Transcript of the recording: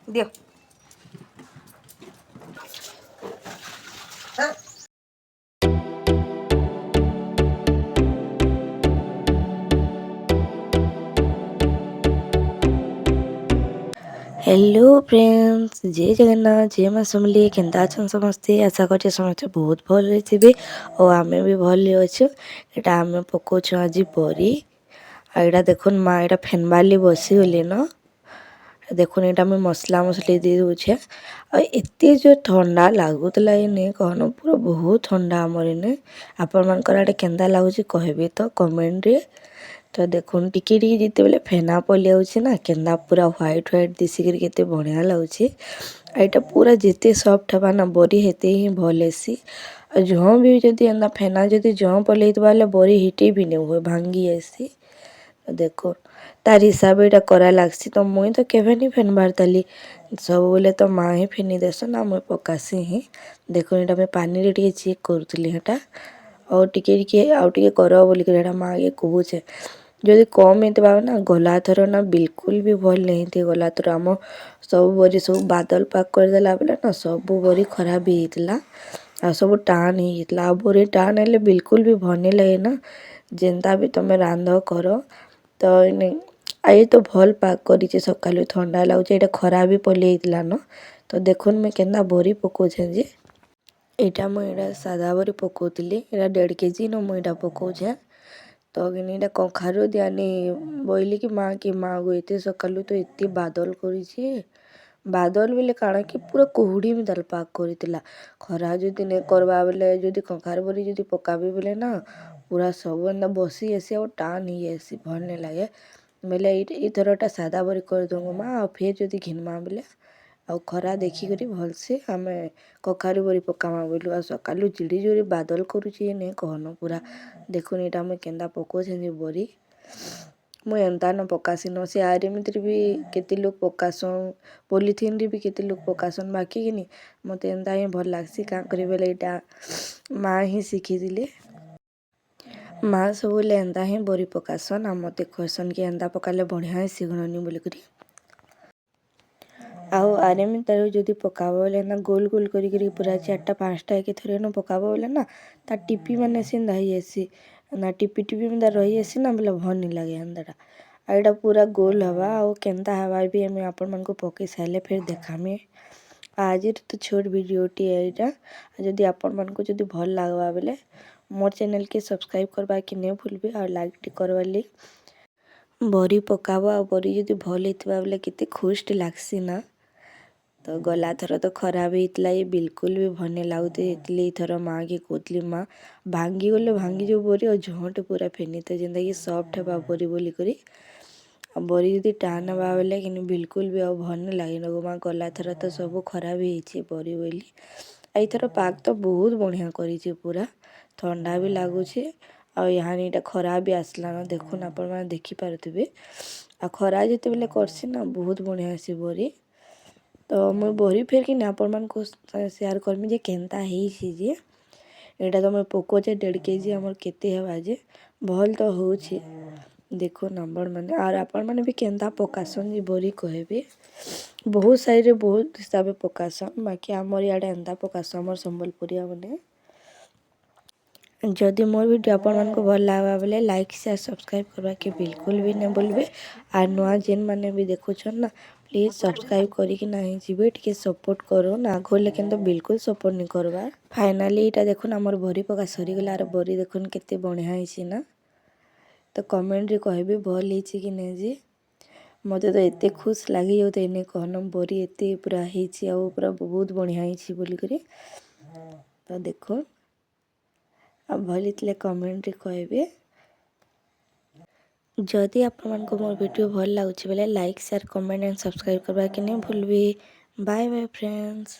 ଦିଅ। Hello friends, जय जगन्नाथ, जय माँ समली। केन्ता अछन समस्ते? आशा करछे समस्ते बहुत भल थे और आमे भी भल अच्छे। एटा आमे पकाउछु आज बरी। आ एटा देखुन माँ एटा फेनबाली बसी गली न। देखुन एटा मैं मसला मसली दे दूछे। और एते जो ठंडा लागुतला इने कहनो पूरा बहुत ठंडा हमर इने। आपण मानकर आडे केन्ता लागुची कहबे तो कमेंट रे। तो देखुन टिके टिके जिते बेले फेना पले आउची ना केन्दा पूरा व्हाइट व्हाइट दिसिकर केते बढ़िया लाଗୁଛି। एटा पूरा जिते सॉफ्ट हबा ना बरी हेते ही भल हेसी। और जहाँ भी जदि एंदा फेना जदि जहाँ पले बाले बरी हिटे भी नहीं हुए भांगी ऐसी। देखो तार हिसाब एटा करा लागसी। तो मुई तो केवे नहीं फेनबार ताली सब बोले तो माँ ही फेनी देस ना मुई पकासी ही। देखो एटा मैं पानी रे टिके चेक करूतली हेटा और टिके आउ टिके करो बोली कर हेटा माँ के कहूचे। जदि कम हेतबा ना गला थर ना बिल्कुल भी भल नहीं थी। गला थर आम सब बरी सब बादल पाक कर देला बेले ना सब बरी खराब भी हेतला। आ सब टाण ही हेतला। आ बरी टाण हेले बिल्कुल भी भल नहीं लगे ना। जेन्ता भी तमे रांध कर तो आई तो भल पाक करी सकालू ठंडा लगुच। एटा खराब भी पले हेतला न। तो देखुन मैं केन्ता बरी पकाउछे जे एटा मुई एटा सादा बरी पकाउतली। एटा 1.5 केजी न मुई एटा पकाउछे। तो एटा कखारु दियानी बोइली कि माँ गो एते सकालू तो एते बादल करिछे। बादल बेले काଣା कि पूरा कुहुड़ी में दल पाक करितला। खरा जदि नहीं करबा बेले जदि कखार बरी जदि पकाबी बेले ना पूरा सब एंदा बसी आसी और टाण ही आसी भल नहीं लगे। बेले इथरटा सादा बरी कर दूंगा माँ और फिर जदि घिनमा बेले ଆଉ ଖରା ଦେଖିକରି ଭଲସେ ଆମେ କଖାରୁ ବରି ପକାମା ବୋଇଲୁ। ଆଉ ସକାଳୁ ଜିଡ଼ି ଜୋରେ ବାଦଲ କରୁଛି ନେ କହନ ପୁରା। ଦେଖୁନ ଏଇଟା ମୁଇଁ କେନ୍ତା ପକାଉଛେ ଯେ ବରି ମୁଇଁ ଏନ୍ତା ନ ପକାସି ନ ସେ ଆରି ଏମିତିରେ ବି କେତେ ଲୋକ ପକାସନ୍ ପଲିଥିନରେ ବି କେତେ ଲୋକ ପକାସନ୍ ବାକି କିନି ମୋତେ ଏନ୍ତା ହିଁ ଭଲ ଲାଗ୍ସି। କାଁ କରିବି ବେଲେ ଏଇଟା ମାଆ ହିଁ ଶିଖିଥିଲେ। ମାଆ ସବୁବେଳେ ଏନ୍ତା ହିଁ ବରି ପକାସନ୍ ଆଉ ମୋତେ କହିସନ୍ କି ଏନ୍ତା ପକାଲେ ବଢ଼ିଆ ହେସି ଗଣନି ବୋଲିକରି। ଆଉ ଆରେমি ତାରୁ ଯଦି ପକାବ ବୋଲେ ନା ଗୋଲ ଗୋଲ କରିକିରି ପୁରା 4ଟା 5ଟା ଏକେ ଥରେ ନ ପକାବ ବୋଲେ ନା ତା ଟିପି ମାନେ ସେନ୍ତା ହେଇଯାଇସି। ନା ଟିପି ଟିପି ମାନେ ରହିଯାଇସି ନା ବୋଲେ ଭଲ नहीं लगे ଏନ୍ତାଟା। ଆଉ ଏଇଟା ପୁରା ଗୋଲ ହେବା ଆଉ କେନ୍ତା ହେବା ବି ଆମେ ଆପଣମାନଙ୍କୁ ପକାଇ ସାରିଲେ ଫେର ଦେଖାମି। ଆଜିର ତ ଛୋଟ ଭିଡ଼ିଓଟି ଏଇଟା। ଯଦି ଆପଣମାନଙ୍କୁ ଯଦି ଭଲ ଲାଗବା ବୋଲେ मोर चैनल के सब्सक्राइब करवा कि नहीं भूलबे और लाइक टी करवाली। बरी पकाबो आ बरी जदि भल हेतबा बोले केते खुश लागसी ना। तो गला थर तो खराब हेतला ये बिल्कुल भी भल नहीं लाଗୁते। एतले थर माँ के कहतली माँ भांगी गले भांगी जो बरी और झट पूरा फेनी तो जेनता कि सॉफ्ट हेबा बरी बोली करी। बरी जदि टाण हेबा बोले कि बिल्कुल भी भल नहीं लगे न माँ। गला थर तो सब खराब ही बरी बोली। आई थर पाक तो बहुत बढ़िया करी पूरा ठंडा भी लगुचे। और यहाँ एटा खराब भी आसला ना देखुन आपण मैंने देखी पारुथिबे। आ खरा जिते बेले करसी ना बहुत बढ़िया से बरी। तो मुझे बरी फेर कि आपण मान को शेयर करमी जे केन्ता हेछि जे एटा तो मैं पकोचे 1.5 केजी हमर केते हेबा जे भल तो होछि। देखो नंबर माने और आपण माने भी केन्ता पकासन जे बरी कहबे। बहुत साइड बहुत हिसाब पकासन बाकी हमर याडे एंता पकासन हमर संबलपुरिया माने। जदि मोर वीडियो आपण मन को भल लागबा बोले लाइक शेयर सब्सक्राइब करवा के बिल्कुल भी नहीं भूलबे। और नुआ जेन माने भी देखुछन ना प्लीज सब्सक्राइब करी कि नहीं जीवे टिके सपोर्ट करो ना घोर लेकिन तो बिल्कुल सपोर्ट नहीं करबार। फाइनली एटा देखुन हमर बरी पका सरी गला और बरी देखुन केते बढ़िया हेछि ना। तो कमेंट रे कहबे भल हेछि कि नहीं जे मते तो एते खुश लागी जाउते एने कहन बरी एते पूरा हेछि आ पूरा बहुत बढ़िया हेछि बोली करी। तो देखो अब भल हेतले कमेंट रे कहबे। जदि आपण मन को मोर वीडियो भल लागुछि बेले like share comment and subscribe करबा के नहीं भूलबे। Bye bye friends.